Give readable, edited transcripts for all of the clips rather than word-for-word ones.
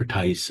28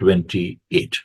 28।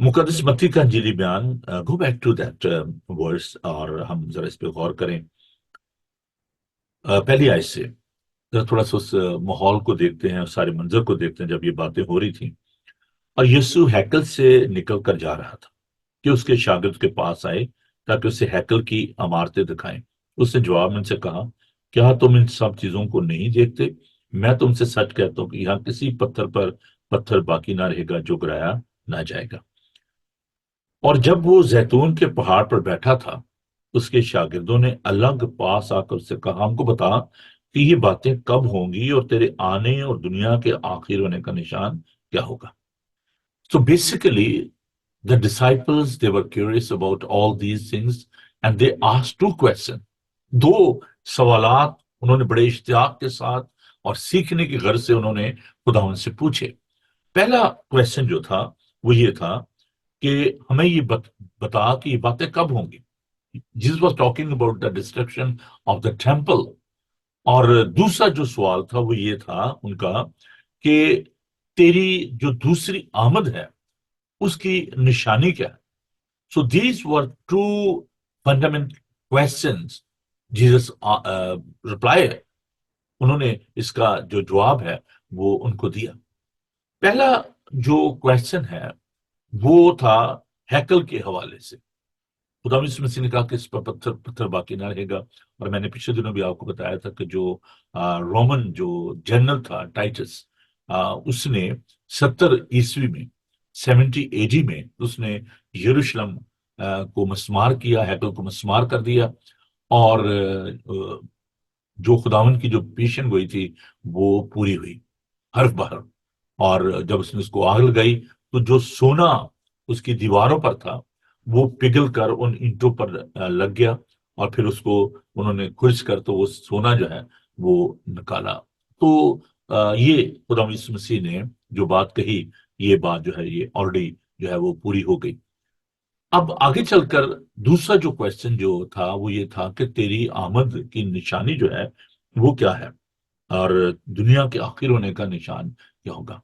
مقدس متی کا انجیلی بیان، گو بیک ٹو دیٹ ورس اور ہم ذرا اس پہ غور کریں. پہلی آیت سے ذرا تھوڑا سا اس ماحول کو دیکھتے ہیں اور سارے منظر کو دیکھتے ہیں جب یہ باتیں ہو رہی تھیں. اور یسوع ہیکل سے نکل کر جا رہا تھا کہ اس کے شاگرد کے پاس آئے تاکہ اسے ہیکل کی عمارتیں دکھائیں. اس نے جواب میں ان سے کہا، کیا تم ان سب چیزوں کو نہیں دیکھتے؟ میں تم سے سچ کہتا ہوں کہ یہاں کسی پتھر پر پتھر باقی نہ رہے گا جو گرایا نہ جائے گا. اور جب وہ زیتون کے پہاڑ پر بیٹھا تھا، اس کے شاگردوں نے الگ پاس آ کر اس سے کہا، ہم کو بتا کہ یہ باتیں کب ہوں گی اور تیرے آنے اور دنیا کے آخر ہونے کا نشان کیا ہوگا. So basically, the disciples, they were curious about all these things and they asked two questions. دو سوالات انہوں نے بڑے اشتیاق کے ساتھ اور سیکھنے کی غرض سے انہوں نے خداوند سے پوچھے. پہلا کویشچن جو تھا وہ یہ تھا کہ ہمیں یہ بتا کہ یہ باتیں کب ہوں گی. Jesus was talking about the destruction of the temple. اور دوسرا جو سوال تھا وہ یہ تھا ان کا کہ تیری جو دوسری آمد ہے اس کی نشانی کیا ہے. So these are two fundamental questions. Jesus reply ہے، انہوں نے اس کا جو جواب ہے وہ ان کو دیا. پہلا جو کویشچن ہے وہ تھا ہیکل کے حوالے سے. خدا یسوع مسیح نے کہا کہ اس پر پتھر پتھر باقی نہ رہے گا. اور میں نے پچھلے دنوں بھی آپ کو بتایا تھا کہ جو رومن جو جنرل تھا ٹائٹس، اس نے 70 عیسوی میں 70 AD میں اس نے یروشلم کو مسمار کیا، ہیکل کو مسمار کر دیا. اور جو خداوند کی جو پیشن گوئی تھی وہ پوری ہوئی حرف بحرف. اور جب اس نے اس کو آگ لگائی تو جو سونا اس کی دیواروں پر تھا وہ پگھل کر ان اینٹوں پر لگ گیا. اور پھر اس کو انہوں نے کھرچ کر تو وہ سونا جو ہے وہ نکالا. تو یہ خدا یسوع مسیح نے جو بات کہی، یہ بات جو ہے یہ آلریڈی جو ہے وہ پوری ہو گئی. اب آگے چل کر دوسرا جو کویشچن جو تھا وہ یہ تھا کہ تیری آمد کی نشانی جو ہے وہ کیا ہے اور دنیا کے آخر ہونے کا نشان کیا ہوگا.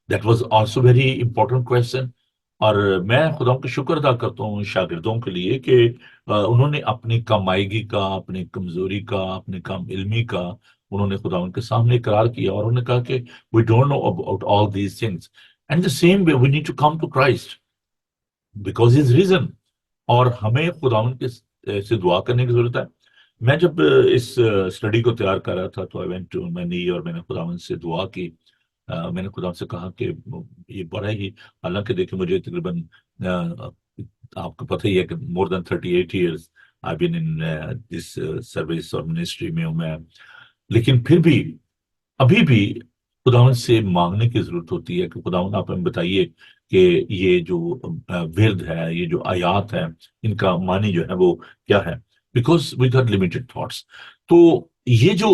That was also very important question. اور میں خدا کا شکر ادا کرتا ہوں شاگردوں کے لیے کہ انہوں نے اپنی کم آئیگی کا، اپنی کمزوری کا، اپنی کم علمی کا انہوں نے خدا ان کے سامنے اقرار کیا اور انہوں نے کہا کہ we don't know about all these things. And the same way we need to come to Christ because he is risen. اور ہمیں خداوند کے سے دعا کرنے کی ضرورت ہے. میں جب اس اسٹڈی کو تیار کر رہا تھا تو میں نے اور میں نے خداوند سے دعا کی. میں نے خداوند سے کہا کہ یہ بڑا ہی، حالانکہ دیکھیں مجھے تقریباً آپ کو پتہ ہی ہے کہ more than 38 years I've been in this service اور منسٹری میں ہوں میں. لیکن پھر بھی ابھی بھی خداوند سے مانگنے کی ضرورت ہوتی ہے کہ خداوند آپ ہمیں بتائیے کہ یہ جو ورد ہے، یہ جو آیات ہیں، ان کا معنی جو ہے وہ کیا ہے. Because we got limited thoughts. تو یہ جو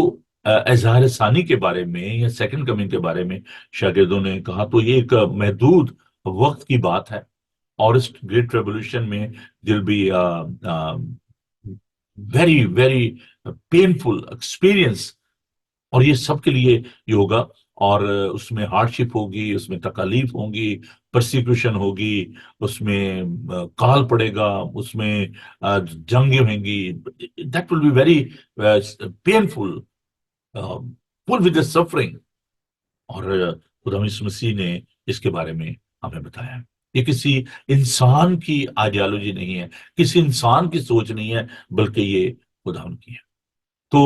اظہار ثانی کے بارے میں یا سیکنڈ کمنگ کے بارے میں شاگردوں نے کہا تو یہ ایک محدود وقت کی بات ہے. اور اس گریٹ ریولیوشن میں will be very very painful experience. اور یہ سب کے لیے یہ ہوگا. اور اس میں ہارڈ شپ ہوگی، اس میں تکالیف ہوں گی، پرسیکیوشن ہوگی، اس میں کال پڑے گا، اس میں جنگیں ہویں گی. That will be very painful, full with suffering. اور خدا یسوع مسیح نے اس کے بارے میں ہمیں بتایا. یہ کسی انسان کی آئیڈیالوجی نہیں ہے، کسی انسان کی سوچ نہیں ہے، بلکہ یہ خدا ان کی ہے. تو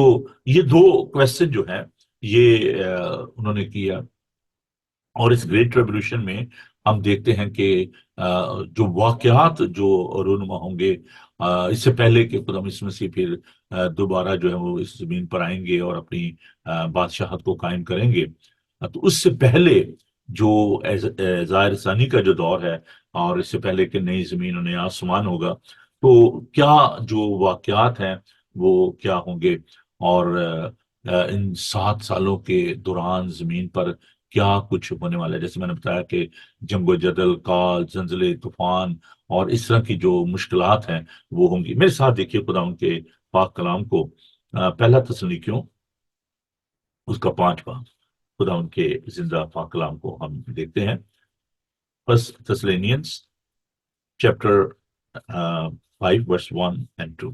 یہ دو کویشچن جو ہے یہ انہوں نے کیا. اور اس گریٹ ریولیوشن میں ہم دیکھتے ہیں کہ جو واقعات جو رونما ہوں گے اس سے پہلے کہ خدا یسوع مسیح پھر دوبارہ جو ہے وہ اس زمین پر آئیں گے اور اپنی بادشاہت کو قائم کریں گے، تو اس سے پہلے جو ظاہر ثانی کا جو دور ہے اور اس سے پہلے کہ نئی زمین اور نیا آسمان ہوگا، تو کیا جو واقعات ہیں وہ کیا ہوں گے. اور ان 7 سالوں کے دوران زمین پر کیا کچھ ہونے والا ہے. جیسے میں نے بتایا کہ جنگ و جدل، کال، زلزلے، طوفان اور اس طرح کی جو مشکلات ہیں وہ ہوں گی. میرے ساتھ دیکھیے خدا ان کے پاک کلام کو، پہلا تسلنیکیوں اس کا 5 باب، خدا ان کے زندہ پاک کلام کو ہم دیکھتے ہیں. First Thessalonians chapter 5 verse 1 and 2.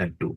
and 2,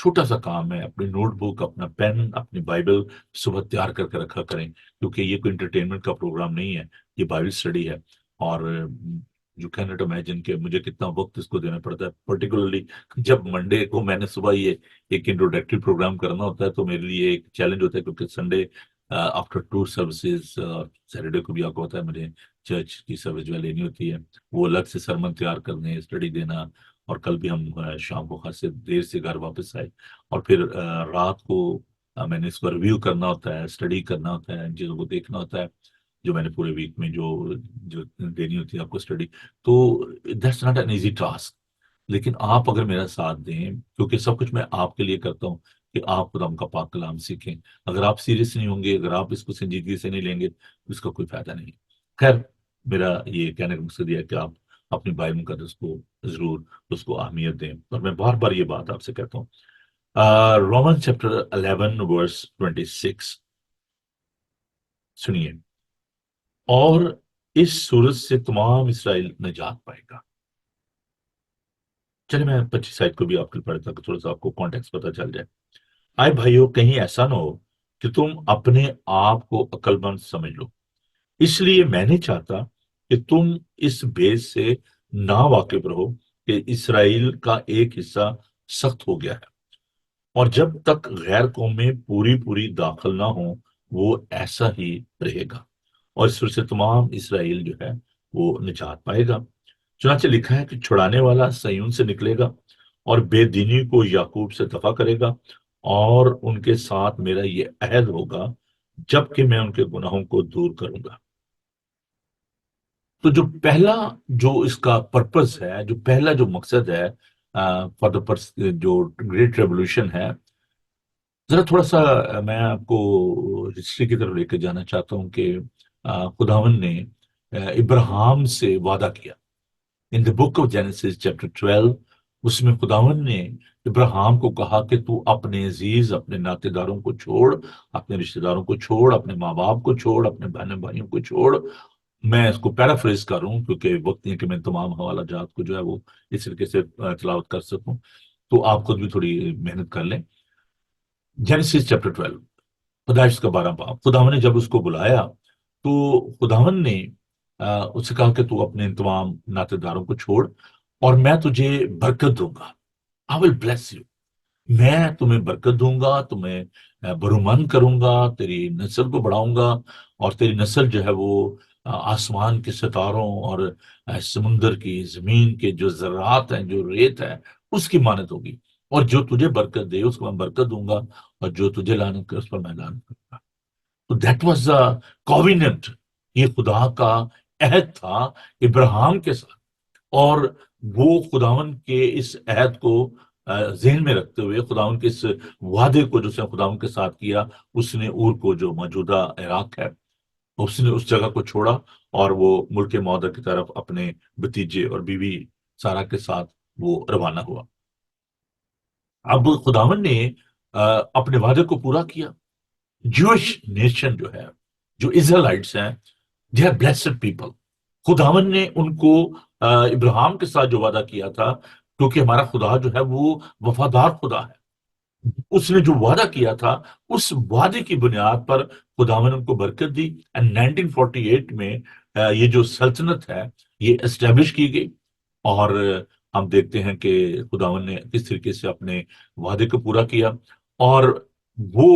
چھوٹا سا کام ہے، اپنی نوٹ بک، اپنا پین، اپنی بائبل صبح تیار کر کے رکھا کریں، کیونکہ یہ کوئی انٹرٹینمنٹ کا پروگرام نہیں ہے، یہ بائبل اسٹڈی ہے۔ اور یو کین ناٹ امیجن کہ مجھے کتنا وقت اس کو دینا پڑتا ہے، پرٹیکولرلی جب منڈے کو میں نے صبح یہ ایک انٹروڈکٹری پروگرام کرنا ہوتا ہے، تو میرے لیے ایک چیلنج ہوتا ہے، کیونکہ Sunday after tour services, Saturday کو بھی آپ کو ہوتا ہے مجھے چرچ کی سروس جو ہے لینی ہوتی ہے، وہ الگ سے سرمن تیار کرنے، اسٹڈی دینا۔ اور کل بھی ہم شام کو خاصے دیر سے گھر واپس آئے، اور پھر رات کو میں نے اس کو ریویو کرنا ہوتا ہے، اسٹڈی کرنا ہوتا ہے، ان چیزوں کو دیکھنا ہوتا ہے جو میں نے پورے ویک میں جو دینی ہوتی ہے آپ کو اسٹڈی۔ تو that's not an easy task, لیکن آپ اگر میرا ساتھ دیں، کیونکہ سب کچھ میں آپ کے لیے کرتا ہوں کہ آپ خدا کا پاک کلام سیکھیں۔ اگر آپ سیریس نہیں ہوں گے، اگر آپ اس کو سنجیدگی سے نہیں لیں گے، اس کا کوئی فائدہ نہیں۔ خیر، میرا یہ کہنے کا مقصد یہ ہے کہ آپ اپنی بائبل مقدس کو ضرور اس کو اہمیت دیں، اور میں بار بار یہ بات آپ سے کہتا ہوں۔ رومن چیپٹر 11 ورس 26 سنیے، اور اس سورج سے تمام اسرائیل نجات پائے گا۔ چلے میں 25 آیت کو بھی آپ کے پڑھتا تاکہ تھوڑا سا آپ کو کانٹیکس پتہ چل جائے۔ آئے بھائیو، کہیں ایسا نہ ہو کہ تم اپنے آپ کو عقل مند سمجھ لو، اس لیے میں نہیں چاہتا کہ تم اس بیس سے نا واقف رہو کہ اسرائیل کا ایک حصہ سخت ہو گیا ہے، اور جب تک غیر قومیں پوری پوری داخل نہ ہوں وہ ایسا ہی رہے گا، اور اس وجہ سے تمام اسرائیل جو ہے وہ نجات پائے گا۔ چنانچہ لکھا ہے کہ چھڑانے والا سیون سے نکلے گا، اور بے دینی کو یعقوب سے دفع کرے گا، اور ان کے ساتھ میرا یہ عہد ہوگا جب کہ میں ان کے گناہوں کو دور کروں گا۔ تو جو پہلا جو اس کا پرپس ہے، جو پہلا جو مقصد ہے فار دا جو گریٹ ریولوشن ہے، ذرا تھوڑا سا میں آپ کو ہسٹری کی طرف لے کے جانا چاہتا ہوں کہ خداوند نے ابراہیم سے وعدہ کیا۔ ان دا بک آف جینیسس چیپٹر 12، اس میں خداوند نے ابراہیم کو کہا کہ تو اپنے عزیز، اپنے ناطے داروں کو چھوڑ، اپنے رشتہ داروں کو چھوڑ، اپنے ماں باپ کو چھوڑ، اپنے بہن بھائیوں کو چھوڑ۔ میں اس کو پیرافریز کر رہا ہوں کیونکہ وقت نہیں ہے کہ میں تمام حوالہ جات کو جو ہے وہ اس طریقے سے تلاوت کر سکوں، تو آپ خود بھی تھوڑی محنت کر لیں۔ جینیسس چیپٹر 12، پیدائش کا 12 باب، خداوند نے جب اس کو بلایا تو خداوند نے اس سے کہا کہ تو اپنے تمام ناطے داروں کو چھوڑ، اور میں تجھے برکت دوں گا۔ I will bless you، میں تمہیں برکت دوں گا، تمہیں برومند کروں گا، تیری نسل کو بڑھاؤں گا، اور تیری نسل جو ہے وہ آسمان کے ستاروں اور سمندر کی، زمین کے جو ذرات ہیں، جو ریت ہے، اس کی مانت ہوگی، اور جو تجھے برکت دے اس کو میں برکت دوں گا، اور جو تجھے لعنت کرے اس پر میں لعنت کروں گا۔ تو دیٹ واز دا کوویننٹ، یہ خدا کا عہد تھا ابراہیم کے ساتھ، اور وہ خداوند کے اس عہد کو ذہن میں رکھتے ہوئے، خداوند کے اس وعدے کو جو اس نے خداوند کے ساتھ کیا، اس نے اور کو جو موجودہ عراق ہے، اس نے اس جگہ کو چھوڑا، اور وہ ملک معدہ کی طرف اپنے بھتیجے اور بیوی سارا کے ساتھ وہ روانہ ہوا۔ اب خداوند نے اپنے وعدے کو پورا کیا۔ جوش نیشن جو ہے، جو اسرائیلائٹس ہیں، دے آر بلیسڈ پیپل۔ خداوند نے ان کو ابراہیم کے ساتھ جو وعدہ کیا تھا، کیونکہ ہمارا خدا جو ہے وہ وفادار خدا ہے، اس نے جو وعدہ کیا تھا اس وعدے کی بنیاد پر خداوند ان کو برکت دی، اینڈ 1948 میں یہ جو سلطنت ہے یہ اسٹیبلش کی گئی، اور ہم دیکھتے ہیں کہ خداوند نے کس طریقے سے اپنے وعدے کو پورا کیا، اور وہ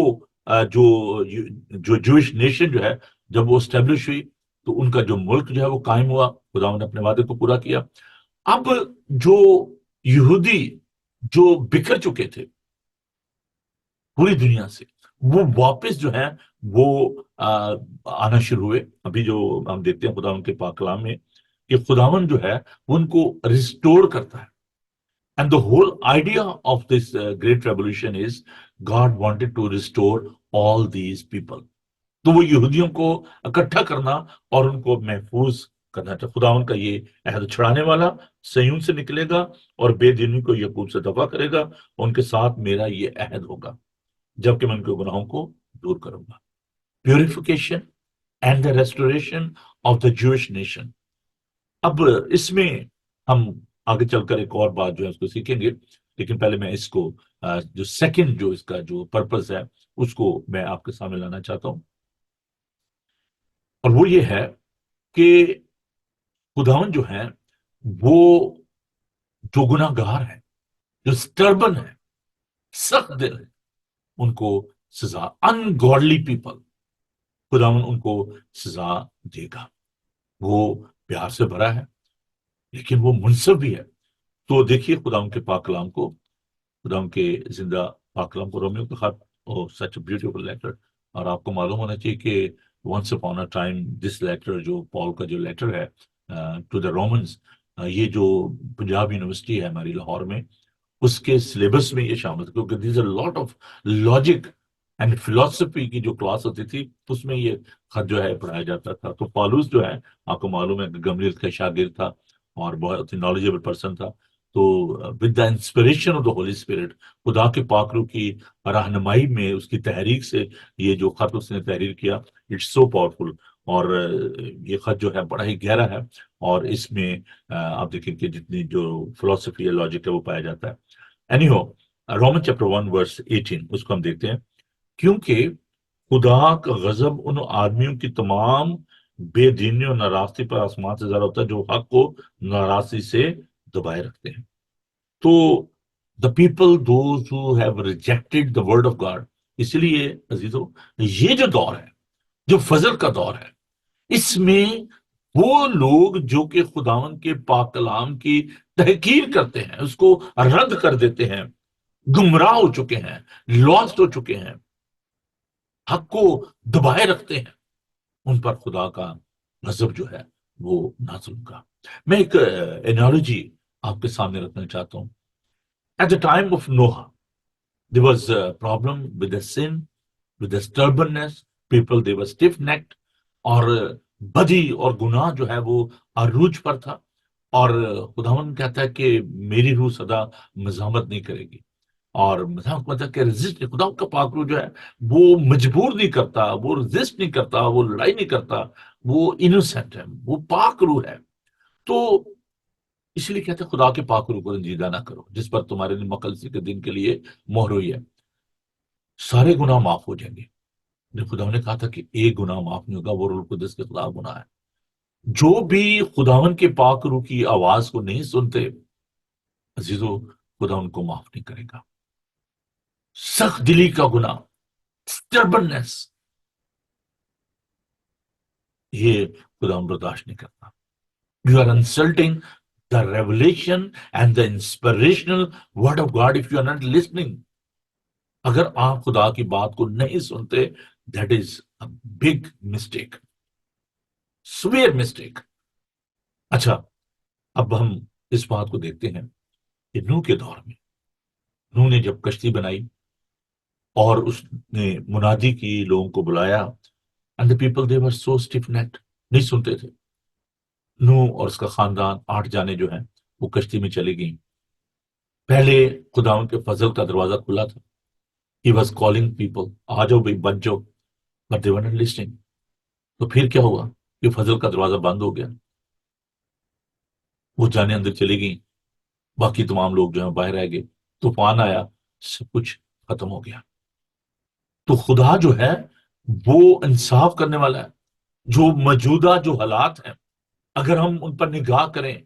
جو جوش نیشن جو ہے جب وہ اسٹیبلش ہوئی تو ان کا جو ملک جو ہے وہ قائم ہوا، خداوند نے اپنے وعدے کو پورا کیا۔ اب جو یہودی جو بکھر چکے تھے پوری دنیا سے، وہ واپس جو ہے وہ آنا شروع ہوئے۔ ابھی جو ہم دیکھتے ہیں خداوند کے پاک کلام میں کہ خداوند جو ہے وہ ان کو ریسٹور کرتا ہے۔ And the whole idea of this great revolution is God wanted to restore all these people۔ تو وہ یہودیوں کو اکٹھا کرنا اور ان کو محفوظ کرنا تھا۔ خداوند کا یہ عہد، چھڑانے والا سیون سے نکلے گا اور بے دینی کو یعقوب سے دفع کرے گا، ان کے ساتھ میرا یہ عہد ہوگا جبکہ میں ان کے گناہوں کو دور کروں گا۔ Purification and the restoration of the Jewish nation. اب اس میں ہم آگے چل کر ایک اور بات جو ہے اس کو سیکھیں گے، لیکن پہلے میں اس کو جو سیکنڈ جو اس کا جو پرپز ہے اس کو میں آپ کے سامنے لانا چاہتا ہوں، اور وہ یہ ہے کہ خداوند جو ہے وہ جو گناہ گار ہے، جو سٹربن ہے، سخت دل ہے، ان کو سزا، انگوڈلی پیپل، خداوند ان کو سزا دے گا۔ وہ پیار سے بھرا ہے لیکن وہ منصف بھی ہے۔ تو دیکھیے خداوند کے پاک کلام کو، خداوند کے زندہ پاک کلام کو، رومیو کا خط، سچ بیوٹیفل لیٹر۔ اور آپ کو معلوم ہونا چاہیے کہ once upon a time this letter, جو پال کا جو لیٹر ہے ٹو دا رومنز، یہ جو پنجاب یونیورسٹی ہے ہماری لاہور میں، اس کے سلیبس میں یہ شامل تھا، کیونکہ these a lot of logic and philosophy کی جو کلاس ہوتی تھی اس میں یہ خط جو ہے پڑھایا جاتا تھا۔ تو پالوس جو ہے، آپ کو معلوم ہے کہ گملیل کا شاگرد تھا اور بہت ہی نالجیبل پرسن تھا۔ تو with the inspiration of the holy spirit, خدا کے پاک روح کی رہنمائی میں، اس کی تحریک سے یہ جو خط اس نے تحریر کیا، اٹس سو پاورفل۔ اور یہ خط جو ہے بڑا ہی گہرا ہے، اور اس میں آپ دیکھیں کہ جتنی جو فلسفی ہے، لاجک ہے، وہ پایا جاتا ہے۔ اینی ہو، رومن چیپٹر 1 ورس 18 اس کو ہم دیکھتے ہیں، کیونکہ خدا کا غضب ان آدمیوں کی تمام بے دینی اور ناراستی پر آسمان سے زیادہ ہوتا ہے جو حق کو ناراستی سے دبائے رکھتے ہیں۔ تو the people those who have rejected the word of God, اسی لیے عزیزو یہ جو دور ہے، جو فضل کا دور ہے، اس میں وہ لوگ جو کہ خداوند کے پاک کلام کی تحقیر کرتے ہیں، اس کو رد کر دیتے ہیں، گمراہ ہو چکے ہیں، لاسٹ ہو چکے ہیں، حق کو دبائے رکھتے ہیں، ان پر خدا کا غضب جو ہے وہ نازل ہوگا۔ میں ایک انالوجی آپ کے سامنے رکھنا چاہتا ہوں۔ At the time of Noah there was a problem with the sin, with the stubbornness. People, they were stiff necked، اور بدی اور گناہ جو ہے وہ عروج پر تھا، اور خداوند کہتا ہے کہ میری روح سدا مزاحمت نہیں کرے گی، اور مزاحمت مطلب کہ ریزسٹ نہیں، خدا کا پاک روح جو ہے وہ مجبور نہیں کرتا، وہ ریزسٹ نہیں کرتا، وہ لڑائی نہیں کرتا، وہ انوسینٹ ہے، وہ پاک روح ہے۔ تو اس لیے کہتے ہیں خدا کے پاک روح کو رنجیدہ نہ کرو، جس پر تمہارے مقدسی کے دن کے لیے مہر ہوئی ہے۔ سارے گناہ معاف ہو جائیں گے، لیکن خدا نے کہا تھا کہ ایک گناہ معاف نہیں ہوگا، وہ روح القدس کے خلاف گناہ ہے۔ جو بھی خداوند کے پاک روح کی آواز کو نہیں سنتے، عزیزو، خدا ان کو معاف نہیں کرے گا۔ سخت دلی کا گناہ، stubbornness، یہ خدا برداشت نہیں کرتا۔ You are insulting the revelation and the inspirational word of God if you are not listening۔ اگر آپ خدا کی بات کو نہیں سنتے، that is a big mistake، severe mistake۔ اچھا، اب ہم اس بات کو دیکھتے ہیں کہ نوح کے دور میں، نوح نے جب کشتی بنائی اور اس نے منادی کی، لوگوں کو بلایا، and the people they were so stiff necked، نہیں سنتے تھے۔ نوح اور اس کا خاندان 8 جانیں جو ہیں وہ کشتی میں چلی گئیں۔ پہلے خداوند کے فضل کا دروازہ کھلا تھا، he was calling people، آ جاؤ بھائی، بچ جاؤ، but they were not listening۔ تو پھر کیا ہوا کہ فضل کا دروازہ بند ہو گیا، وہ جانے اندر چلی گئیں، باقی تمام لوگ جو ہیں باہر رہ گئے، طوفان آیا، سب کچھ ختم ہو گیا۔ تو خدا جو ہے وہ انصاف کرنے والا ہے۔ جو موجودہ جو حالات ہیں، اگر ہم ان پر نگاہ کریں،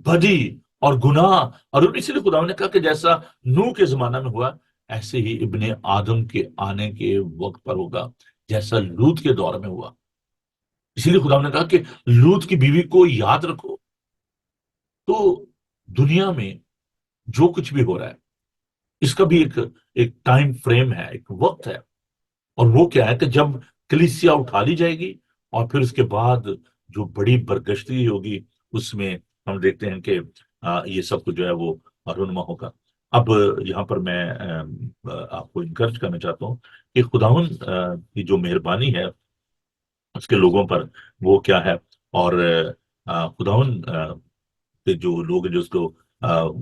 بدی اور گناہ، اور اسی لیے خدا نے کہا کہ جیسا نوح کے زمانہ میں ہوا، ایسے ہی ابن آدم کے آنے کے وقت پر ہوگا، جیسا لوط کے دور میں ہوا۔ اسی لیے خدا نے کہا کہ لوط کی بیوی کو یاد رکھو۔ تو دنیا میں جو کچھ بھی ہو رہا ہے، اس کا بھی ایک ٹائم فریم ہے، ایک وقت ہے، اور وہ کیا ہے کہ جب کلیسیا اٹھا لی جائے گی، اور پھر اس کے بعد جو بڑی برگشتی ہوگی، اس میں ہم دیکھتے ہیں کہ یہ سب کچھ جو ہے وہ رونما ہوگا۔ اب یہاں پر میں آپ کو انکرج کرنا چاہتا ہوں کہ خداوند کی جو مہربانی ہے اس کے لوگوں پر، وہ کیا ہے، اور خداوند کہ جو لوگ جو اس کو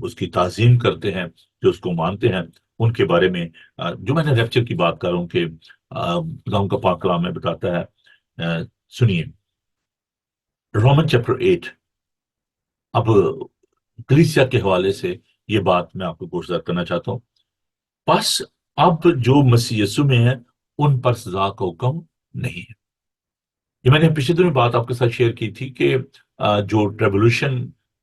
اس کی تعظیم کرتے ہیں، جو اس کو مانتے ہیں، ان کے بارے میں جو میں نے ریپچر کی بات کر رہا ہوں کہ خدا کا پاک کلام میں بتاتا ہے۔ سنیے رومن چیپٹر 8۔ اب کلیسیا کے حوالے سے یہ بات میں آپ کو گوشزار کرنا چاہتا ہوں۔ بس اب جو مسیح یسوع میں ہے ان پر سزا کا حکم نہیں ہے. یہ میں نے پچھلے دنوں بات آپ کے ساتھ شیئر کی تھی کہ جو ریولوشن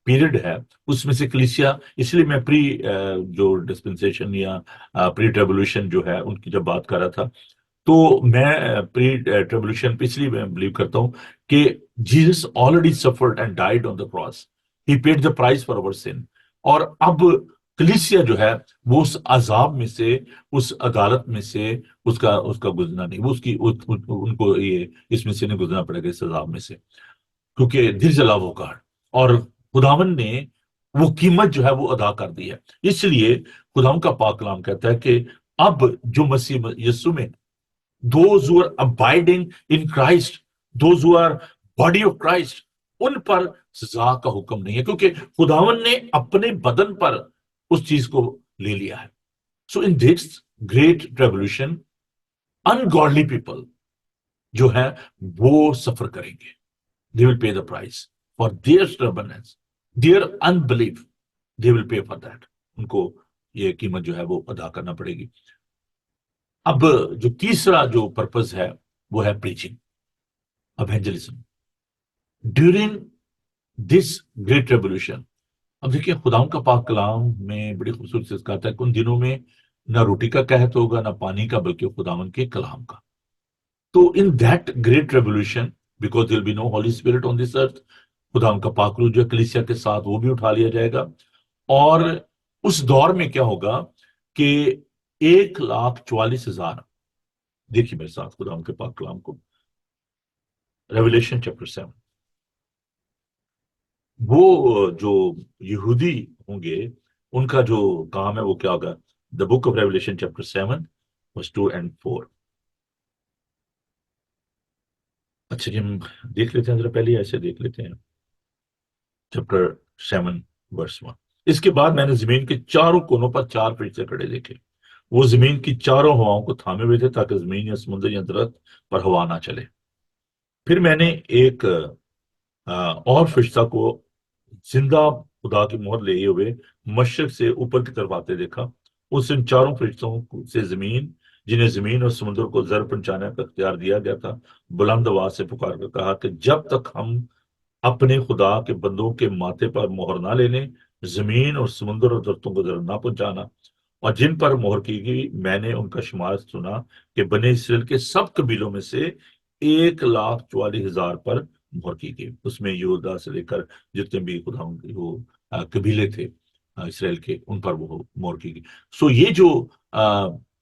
پیریڈ ہے اس میں سے کلیسیا، اس لیے میں جو ڈسپنسیشن یا پری ریولوشن جو ہے ان کی جب بات کر رہا تھا، تو میں پری ریولوشن پہ اس لیے میں بلیو کرتا ہوں کہ Jesus already suffered and died on the cross. He paid the price for our sin. اور اب کلیسیا جو ہے وہ اس عذاب میں سے، اس عدالت میں سے اس کا گزرنا نہیں، وہ ان کو یہ اس میں سے نہیں گزرنا پڑے گا، اس عذاب میں سے، کیونکہ دیر از اے لاو آف گاڈ. اور خداوند نے وہ قیمت جو ہے وہ ادا کر دی ہے. اس لیے خداوند کا پاک کلام کہتا ہے کہ اب جو مسیح یسوع میں those who are abiding in Christ, those who are body of Christ, ان پر سزا کا حکم نہیں ہے، کیونکہ خداوند نے اپنے بدن پر اس چیز کو لے لیا ہے. So in this great revolution ungodly people جو ہے وہ سفر کریں گے. they will pay the price for their stubbornness, their unbelief. they will pay for that. ان کو یہ قیمت جو ہے وہ ادا کرنا پڑے گی. اب جو تیسرا جو پرپز ہے وہ ہے preaching, evangelism during this great revolution. اب دیکھیں خداؤں کا پاک کلام میں بڑی خوبصورتی سے کہتا ہے کہ ان دنوں میں نہ روٹی کا قحط ہوگا نہ پانی کا، بلکہ خداوند کے کلام کا. تو in that great revolution because there be no holy spirit on this earth, خداوند کا پاک روح جو ہے کلیسیا کے ساتھ وہ بھی اٹھا لیا جائے گا. اور اس دور میں کیا ہوگا کہ 1,44,000، دیکھیے میرے ساتھ خداوند کے پاک کلام کو، ریویلیشن چیپٹر 7. وہ جو یہودی ہوں گے ان کا جو کام ہے وہ کیا ہوگا؟ The book of revelation chapter 7 verse 2 and 4. اچھا جی، ہم دیکھ لیتے ہیں ذرا، پہلے ایسے دیکھ لیتے ہیں چیپٹر 7 verse 1. اس کے بعد میں نے زمین کے چاروں کونوں پر 4 فرشتے کھڑے دیکھے. وہ زمین کی چاروں ہواؤں کو تھامے ہوئے تھے تاکہ زمین یا سمندر یا درخت پر ہوا نہ چلے. پھر میں نے ایک اور فرشتہ کو زندہ خدا کی مہر لیے ہوئے مشرق سے اوپر کی طرف آتے دیکھا. اس ان چاروں فرشتوں سے زمین، جنہیں زمین اور سمندر کو زر پہنچانے کا اختیار دیا گیا تھا، بلند آواز سے پکار کر کہا کہ جب تک ہم اپنے خدا کے بندوں کے ماتھے پر مہر نہ لے لیں، زمین اور سمندر اور درختوں کو زر نہ پہنچانا. اور جن پر مہر کی گئی میں نے ان کا شمار سنا کہ بنی اسرائیل کے سب قبیلوں میں سے 1,44,000 پر مہر کی گئی. اس میں یہودا سے لے کر جتنے بھی خدا وہ قبیلے تھے اسرائیل کے، ان پر وہ مہر کی گئی. سو یہ جو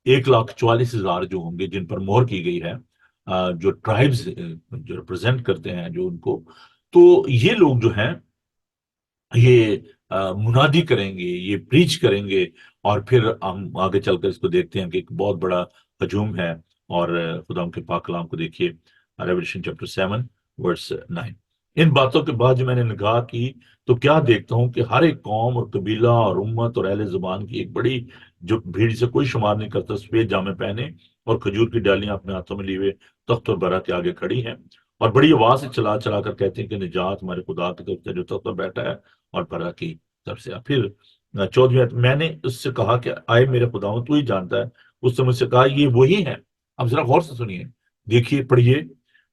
1,44,000 جو ہوں گے جن پر مہر کی گئی ہے، جو ٹرائبز جو ریپرزینٹ کرتے ہیں جو ان کو، تو یہ لوگ جو ہیں یہ منادی کریں گے، یہ پریچ کریں گے. اور پھر ہم آگے چل کر اس کو دیکھتے ہیں کہ ایک بہت بڑا ہجوم ہے. اور خدا کے پاک کلام کو دیکھیے، ریویلیشن چیپٹر 7 verse 9. ان باتوں کے بعد جو میں نے نگاہ کی تو کیا دیکھتا ہوں کہ ہر ایک قوم اور قبیلہ اور امت اور اہل زبان کی ایک بڑی جو بھیڑ سے کوئی شمار نہیں کرتا، سفید جامے پہنے اور کھجور کی ڈالیاں اپنے ہاتھوں میں لیے ہوئے تخت اور برا کے آگے کھڑی ہیں، اور بڑی آواز سے چلا چلا کر کہتے ہیں کہ نجات ہمارے خدا کی طرف سے جو تخت پر بیٹھا ہے اور برا کی طرف سے. پھر 14ویں آیت، میں نے اس سے کہا کہ آئے میرے خداوند تو ہی جانتا ہے. اس نے مجھ سے کہا یہ وہی ہے. اب ذرا غور سے سنیے، دیکھیے پڑھیے،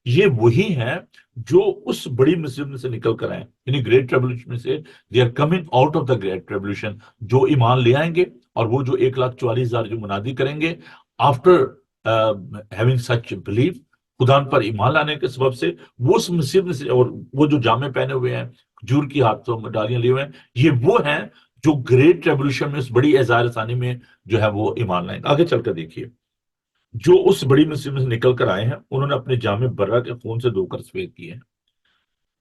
یہ وہی ہے جو اس بڑی مصیبت میں سے نکل کر آئے، یعنی گریٹ ریولوشن میں سے. They are coming out of the great revolution, جو ایمان لے آئیں گے اور وہ جو 1,44,000 جو منادی کریں گے آفٹر ہیونگ سچ بلیف، خدا پر ایمان لانے کے سبب سے، وہ اس مصیبت میں سے، اور وہ جو جامے پہنے ہوئے ہیں، کھجور کی ہاتھوں میں ڈالیاں لیے ہوئے ہیں، یہ وہ ہیں جو گریٹ ریولوشن میں اس بڑی اظہار ثانی میں جو ہے وہ ایمان لائیں گے. آگے چل کر دیکھیے، جو اس بڑی مصیبت سے نکل کر آئے ہیں انہوں نے اپنے جامے برا کے خون سے دھو کر سفید کیے ہیں.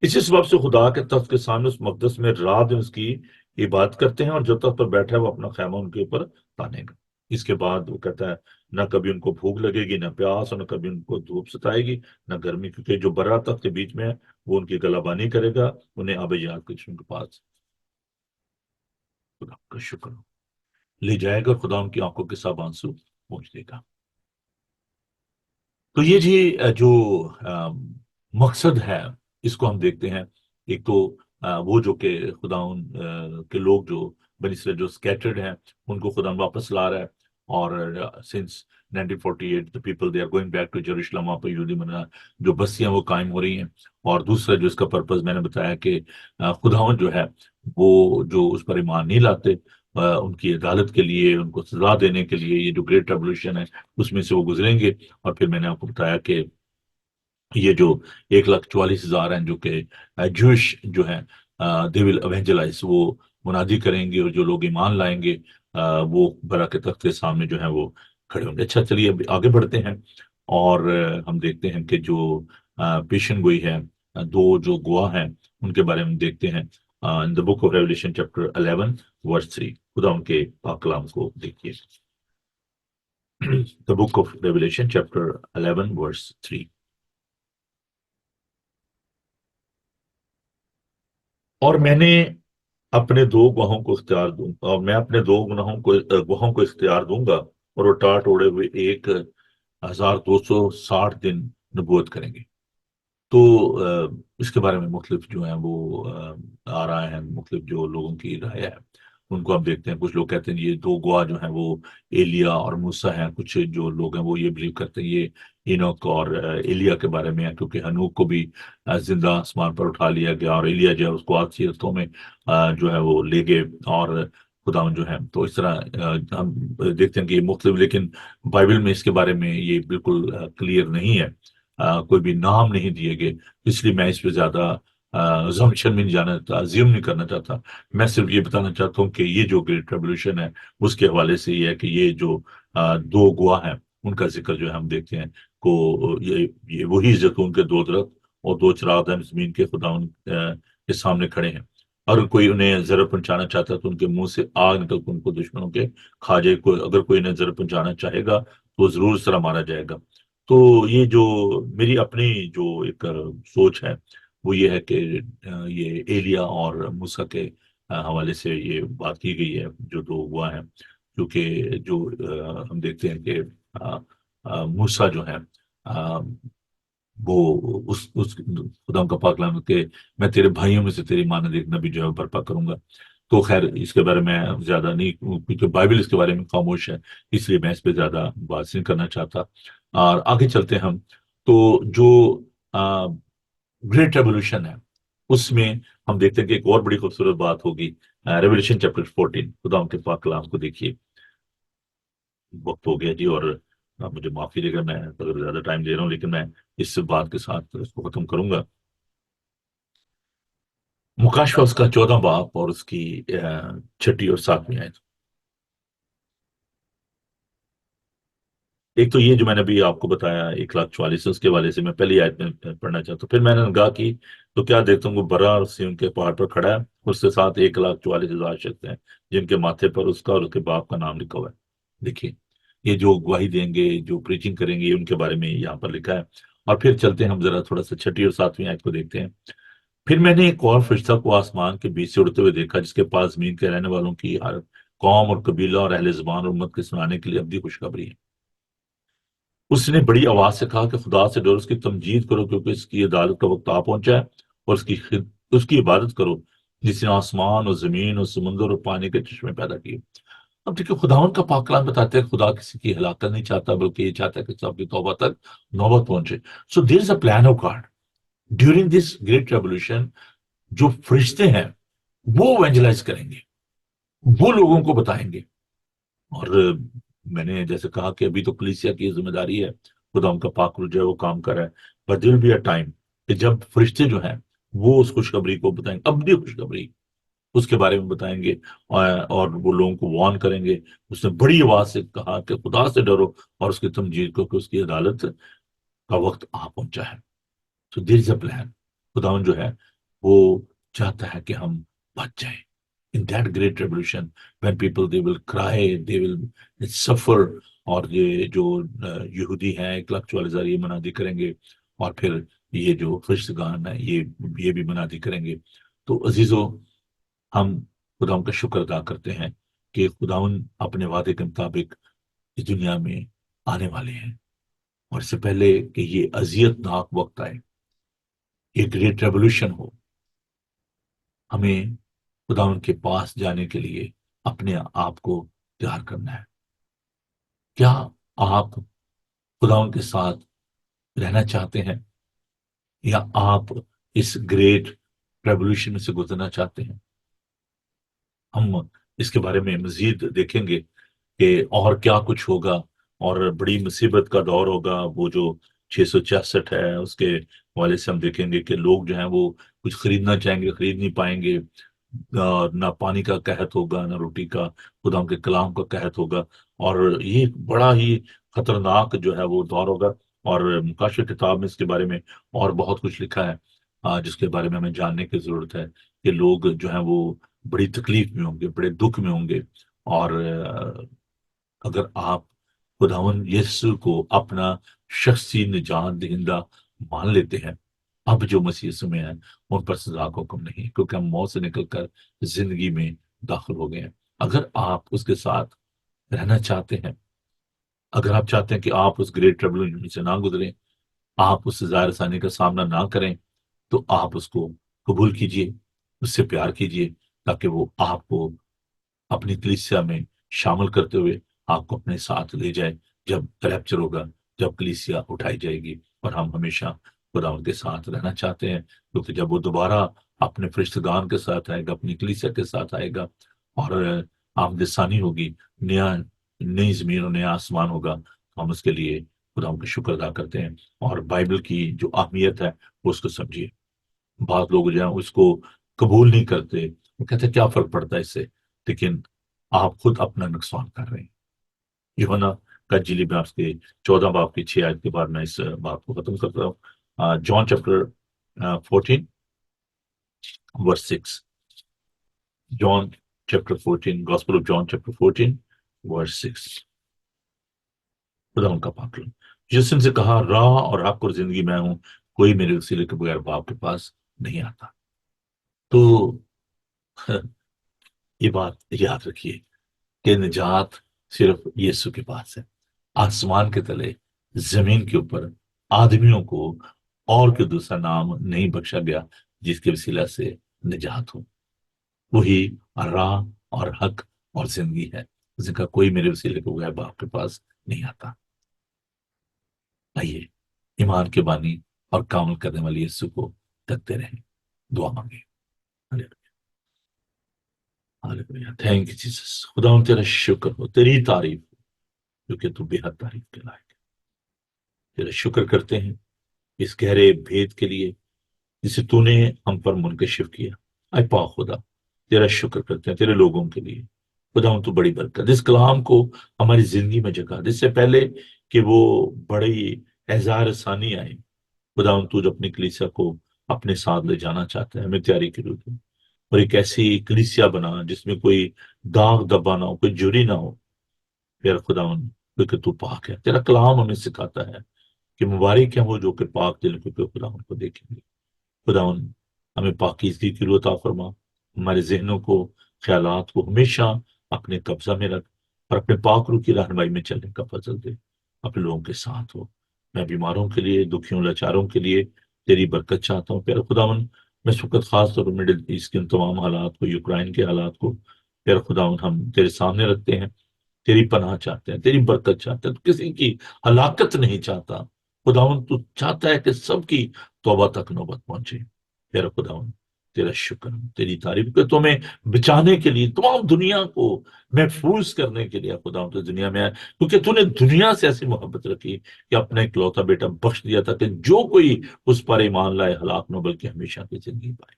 اسی سبب سے خدا کے تخت کے سامنے اس مقدس میں رات دن اس کی عبادت کرتے ہیں، اور جو تخت پر بیٹھا ہے وہ اپنا خیمہ ان کے اوپر تانے گا. اس کے بعد وہ کہتا ہے نہ کبھی ان کو بھوک لگے گی، نہ پیاس، اور نہ کبھی ان کو دھوپ ستائے گی، نہ گرمی، کیونکہ جو برا تخت کے بیچ میں ہے وہ ان کی گلہ بانی کرے گا، انہیں آب حیات کے چشمے کے پاس خدا کا شکر لے جائے گا، خدا ان کی آنکھوں کے سب آنسو پہنچ دے گا. تو یہ جی جو مقصد ہے اس کو ہم دیکھتے ہیں. ایک تو وہ جو کہ خدا کے لوگ جو بنی اسرائیل جو سکیٹرڈ ہیں ان کو خدا واپس لا رہا ہے، اور since 1948 the people they are going back to Jerusalem، وہاں پہ یہودی منا جو بستیاں وہ قائم ہو رہی ہیں. اور دوسرا جو اس کا پرپز میں نے بتایا کہ خداوند جو ہے وہ جو اس پر ایمان نہیں لاتے ان کی عدالت کے لیے، ان کو سزا دینے کے لیے یہ جو گریٹ ریولوشن ہے اس میں سے وہ گزریں گے. اور پھر میں نے آپ کو بتایا کہ یہ جو 1,44,000 ہیں جو کہ جوش جو ہیں دے ول ایونجلائز، وہ منادی کریں گے، اور جو لوگ ایمان لائیں گے وہ برا کے تخت کے سامنے جو ہے وہ کھڑے ہوں گے. اچھا چلیے اب آگے بڑھتے ہیں اور ہم دیکھتے ہیں کہ جو پیشن گوئی ہے، دو جو گواہ ہیں ان کے بارے میں دیکھتے ہیں. ان دا بک آف ریولیشن چیپٹر 11 ورس 3، خدا ان کے پاک کلام کو دیکھیے. دا بک آف ریولیشن چیپٹر 11 ورس 3. اور میں نے اپنے دو گواہوں کو اختیار دوں اور میں اپنے دو گواہوں کو اختیار دوں گا، اور وہ ٹاٹ اوڑے ہوئے 1,260 دن نبوت کریں گے. تو اس کے بارے میں مختلف جو ہیں وہ آ رہا ہے، مختلف جو لوگوں کی رائے ہے ان کو ہم دیکھتے ہیں. کچھ لوگ کہتے ہیں یہ دو گواہ جو ہیں وہ ایلیا اور موسیٰ ہیں. کچھ جو لوگ ہیں وہ یہ بلیو کرتے ہیں یہ اینوک اور ایلیا کے بارے میں ہے، کیونکہ ہنوک کو بھی زندہ آسمان پر اٹھا لیا گیا، اور ایلیا جو ہے اس کو آخری رستوں میں جو ہے وہ لے گئے. اور خداوند جو ہے تو اس طرح ہم دیکھتے ہیں کہ یہ مختلف، لیکن بائبل میں اس کے بارے میں یہ بالکل کلیئر نہیں ہے، کوئی بھی نام نہیں دیے گئے. اس لیے میں اس پہ زیادہ زمشن میں نہیں جانا چاہتا، زیوم نہیں کرنا چاہتا. میں صرف یہ بتانا چاہتا ہوں کہ یہ جو گریٹ ریولوشن ہے اس کے حوالے سے یہ ہے کہ یہ جو دو گواہ ہیں ان کا ذکر جو ہے ہم دیکھتے ہیں کو یہ وہی زیتون کے دو درخت اور دو چراغ ہیں زمین کے خداوند کے سامنے کھڑے ہیں. اگر کوئی انہیں ضرر پہنچانا چاہتا ہے تو ان کے منہ سے آگ نکل کے ان کو دشمنوں کے کھا جائے. اگر کوئی انہیں ضرر پہنچانا چاہے گا تو ضرور اس طرح مارا جائے گا. تو یہ جو میری اپنی جو ایک سوچ ہے وہ یہ ہے کہ یہ ایلیا اور موسیٰ کے حوالے سے یہ بات کی گئی ہے جو دو گواہ ہیں. کیونکہ جو ہم دیکھتے ہیں کہ موسیٰ جو ہے وہ اس خدا کا پاک کلام کہ میں تیرے بھائیوں میں سے تیری مانند ایک نبی جو ہے برپا کروں گا. تو خیر اس کے بارے میں زیادہ نہیں، کیونکہ بائبل اس کے بارے میں خاموش ہے، اس لیے میں اس پہ زیادہ بات نہیں کرنا چاہتا. اور آگے چلتے ہیں ہم. تو جو گریٹ ریولوشن ہے اس میں ہم دیکھتے ہیں کہ ایک اور بڑی خوبصورت بات ہوگی. ریولوشن چیپٹر 14، خدا کے پاک کلام کو دیکھیے. وقت ہو گیا جی، اور مجھے معافی دے گا میں اگر زیادہ ٹائم دے رہا ہوں، لیکن میں اس بات کے ساتھ اس کو ختم کروں گا. مکاشفہ اس کا 14 باب اور اس کی 6 اور 7 آیت. ایک تو یہ جو میں نے ابھی آپ کو بتایا 1,44,000 اس کے والے سے میں پہلی آیت میں پڑھنا چاہتا ہوں. پھر میں نے نگاہ کی تو کیا دیکھتا ہوں وہ برا اور سیون کے پہاڑ پر کھڑا ہے، اس کے ساتھ 1,44,000 شخص ہیں جن کے ماتھے پر اس کا اور اس کے باپ کا نام لکھا ہوا ہے. دیکھیے یہ جو گواہی دیں گے، جو پریچنگ کریں گے، ان کے بارے میں یہاں پر لکھا ہے. اور پھر چلتے ہیں ہم ذرا تھوڑا سا 6 اور 7 آیت کو دیکھتے ہیں. پھر میں نے ایک اور فرشتہ کو آسمان کے بیچ سے اڑتے ہوئے دیکھا جس کے پاس زمین کے رہنے والوں کی ہر قوم اور قبیلہ اور اہل زبان اور امت کے سنانے کے لیے ابدی خوشخبری ہے. اس نے بڑی آواز سے کہا کہ خدا سے ڈرو، اس کی تمجید کرو کیونکہ اس کی عدالت کا وقت آ پہنچا ہے، اور اس کی عبادت کرو جس نے آسمان اور زمین اور سمندر اور پانی کے چشمے پیدا کیے. اب دیکھیں خداوند کا پاک کلام بتاتے ہیں خدا کسی کی ہلاکت نہیں چاہتا، بلکہ یہ چاہتا ہے کہ سب کی توبہ تک نوبت پہنچے. So there is a plan of God during this great revolution. جو فرشتے ہیں وہ ایونجلائز کریں گے، وہ لوگوں کو بتائیں گے. اور میں نے جیسے کہا کہ ابھی تو کلیسیا کی ذمہ داری ہے، خدا ان کا پاک روح جو ہے وہ کام کر رہا ہے. But there will be a time کہ جب فرشتے جو ہیں وہ اس خوشخبری کو بتائیں گے، ابدی خوشخبری اس کے بارے میں بتائیں گے، اور وہ لوگوں کو وارن کریں گے. اس نے بڑی آواز سے کہا کہ خدا سے ڈرو اور اس کی تمجید کو کہ اس کی عدالت کا وقت آ پہنچا ہے. تو دیر از اے پلان. خداوند جو ہے وہ چاہتا ہے کہ ہم بچ جائیں. In that great revolution, when people they will cry, they will suffer. اور یہ جو یہودی ہیں 1,44,000 یہ منادی کریں گے، اور پھر یہ جو فرشتگان ہیں یہ بھی منادی کریں گے. تو عزیزو ہم خداوند کا شکر ادا کرتے ہیں کہ خداوند اپنے وعدے کے مطابق اس دنیا میں آنے والے ہیں. اور اس سے پہلے کہ یہ اذیت ناک وقت آئے، یہ گریٹ ریولوشن ہو، ہمیں خدا ان کے پاس جانے کے لیے اپنے آپ کو تیار کرنا ہے. کیا آپ خداوند کے ساتھ رہنا چاہتے ہیں، یا آپ اس گریٹ ریولوشن میں سے گزرنا چاہتے ہیں؟ ہم اس کے بارے میں مزید دیکھیں گے کہ اور کیا کچھ ہوگا، اور بڑی مصیبت کا دور ہوگا وہ جو 666 ہے، اس کے حوالے سے ہم دیکھیں گے کہ لوگ جو ہیں وہ کچھ خریدنا چاہیں گے، خرید نہیں پائیں گے، نہ پانی کا قحط ہوگا، نہ روٹی کا، خدا کے کلام کا قحط ہوگا، اور یہ بڑا ہی خطرناک جو ہے وہ دور ہوگا۔ اور مکاشفہ کتاب میں اس کے بارے میں اور بہت کچھ لکھا ہے، جس کے بارے میں ہمیں جاننے کی ضرورت ہے کہ لوگ جو ہیں وہ بڑی تکلیف میں ہوں گے، بڑے دکھ میں ہوں گے۔ اور اگر آپ خداوند یسوع کو اپنا شخصی نجات دہندہ مان لیتے ہیں، اب جو مسیح یسوع میں ہیں ان پر سزا کا حکم نہیں، کیونکہ ہم موت سے نکل کر زندگی میں داخل ہو گئے ہیں۔ اگر آپ اس کے ساتھ رہنا چاہتے ہیں، اگر آپ چاہتے ہیں کہ آپ اس گریٹ ٹریبلوشن سے نہ گزریں، آپ اس ظاہر ثانی کا سامنا نہ کریں، تو آپ اس کو قبول کیجئے، اس سے پیار کیجئے، تاکہ وہ آپ کو اپنی کلیسیا میں شامل کرتے ہوئے آپ کو اپنے ساتھ لے جائے جب ریپچر ہوگا، جب کلیسیا اٹھائی جائے گی، اور ہم ہمیشہ خدا کے ساتھ رہنا چاہتے ہیں، کیونکہ جب وہ دوبارہ اپنے فرشتگان کے ساتھ آئے گا، اپنی کلیسیا کے ساتھ آئے گا، اور آمد ثانی ہوگی، نیا نئی زمین اور نیا آسمان ہوگا، تو ہم اس کے لیے خدا کا شکر ادا کرتے ہیں، اور بائبل کی جو اہمیت ہے وہ اس کو سمجھیے۔ بعض لوگ جو ہیں اس کو قبول نہیں کرتے، وہ کہتے ہیں کیا فرق پڑتا ہے اس سے، لیکن آپ خود اپنا نقصان کر رہے ہیں۔ یوحنا کا انجیل میں آپ کے 14 باب کی 6 آیت کے بعد میں اس بات کو ختم کرتا ہوں۔ John chapter 14 verse 6، John chapter 14، gospel of John chapter 14 verse 6، خدا ان کا پاک کلام۔ یسوع سے کہا، راہ اور حق اور زندگی میں ہوں، کوئی میرے وسیلے کے بغیر باپ کے پاس نہیں آتا۔ تو یہ بات یاد رکھیے کہ نجات صرف یسوع کے پاس ہے۔ آسمان کے تلے، زمین کے اوپر آدمیوں کو اور کوئی دوسرا نام نہیں بخشا گیا جس کے وسیلہ سے نجات ہو۔ وہی راہ اور حق اور زندگی ہے، جن کا کوئی میرے وسیلے کے بغیر باپ کے پاس نہیں آتا۔ آئیے ایمان کے بانی اور کامل کرنے والی یسوع کو تکتے رہیں، دعا مانگے۔ تھینک یو جیسس، خدا تیرا شکر ہو، تیری تعریف ہو، کیونکہ تو بے حد تعریف کے لائق ہے۔ تیرا شکر کرتے ہیں اس گہرے بھید کے لیے جسے تو نے ہم پر منکشف کیا۔ اے پاک خدا، تیرا شکر کرتے ہیں تیرے لوگوں کے لیے۔ خدا تو بڑی برکت، اس کلام کو ہماری زندگی میں جگہ دے، اس سے پہلے کہ وہ بڑی اظہار ثانی آئے۔ خدا تو جو اپنی کلیسیا کو اپنے ساتھ لے جانا چاہتا ہے، ہمیں تیاری کی ضرورت ہے، اور ایک ایسی کلیسیا بنا جس میں کوئی داغ دبا نہ ہو، کوئی جری نہ ہو۔ پھر خدا کیونکہ تو پاک ہے، تیرا کلام ہمیں سکھاتا ہے کہ مبارک ہیں وہ جو کہ پاک دل کیونکہ خدا ان کو دیکھیں گے۔ خدا ہمیں پاکیزگی کی روح عطا فرما، ہمارے ذہنوں کو، خیالات کو ہمیشہ اپنے قبضہ میں رکھ، اور اپنے پاک روح کی رہنمائی میں چلنے کا فضل دے، اپنے لوگوں کے ساتھ ہو۔ میں بیماروں کے لیے، دکھیوں لاچاروں کے لیے تیری برکت چاہتا ہوں پیارے خداون۔ میں اس وقت خاص طور پر مڈل ایسٹ کے ان تمام حالات کو، یوکرائن کے حالات کو پیارے خداون ہم تیرے سامنے رکھتے ہیں۔ تیری پناہ چاہتے ہیں، تیری برکت چاہتے ہیں، تو کسی کی ہلاکت نہیں چاہتا خداون، تو چاہتا ہے کہ سب کی توبہ تک نوبت پہنچے۔ تیرا خداون تیرا شکر، تیری تعریف کہ تمہیں بچانے کے لیے، تمام دنیا کو محفوظ کرنے کے لیے خداون تو دنیا میں آیا، کیونکہ تو نے دنیا سے ایسی محبت رکھی کہ اپنا اکلوتا بیٹا بخش دیا تھا کہ جو کوئی اس پر ایمان لائے ہلاک نہ بلکہ ہمیشہ کی زندگی پائے۔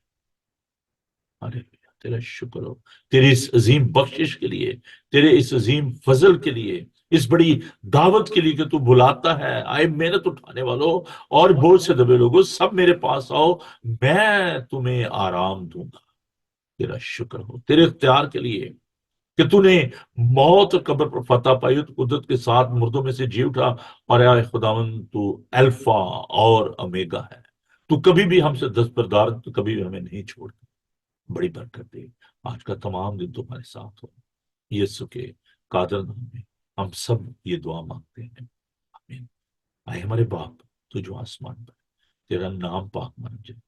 ہاللیلویہ، تیرا شکر ہو تیری اس عظیم بخشش کے لیے، تیرے اس عظیم فضل کے لیے، اس بڑی دعوت کے لیے کہ تو بلاتا ہے، آئے محنت اٹھانے والوں اور بوجھ سے دبے لوگوں، سب میرے پاس آؤ، میں تمہیں آرام دوں گا۔ تیرا شکر ہو تیرے اختیار کے لیے کہ تو نے موت اور قبر پر فتح پائی، تو قدرت کے ساتھ مردوں میں سے جی اٹھا، اور اے خداون تو الفا اور اومیگا ہے، تو کبھی بھی ہم سے دستبردار، تو کبھی بھی ہمیں نہیں چھوڑتا۔ بڑی برکت دے، آج کا تمام دن تمہارے ساتھ ہو، یسوع کے قادر نام میں ہم سب یہ دعا مانگتے ہیں، آمین۔ اے ہمارے باپ تو جو آسمان پر، تیرا نام پاک مان جائے،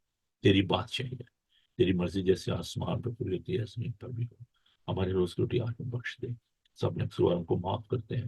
تیری بادشاہی ہے، تیری مرضی جیسے آسمان پر پوری ہوتی ہے زمین پر بھی ہو۔ ہمارے روز کی روٹی آج ہمیں بخش دے، سب نے قصورواروں کو معاف کرتے ہیں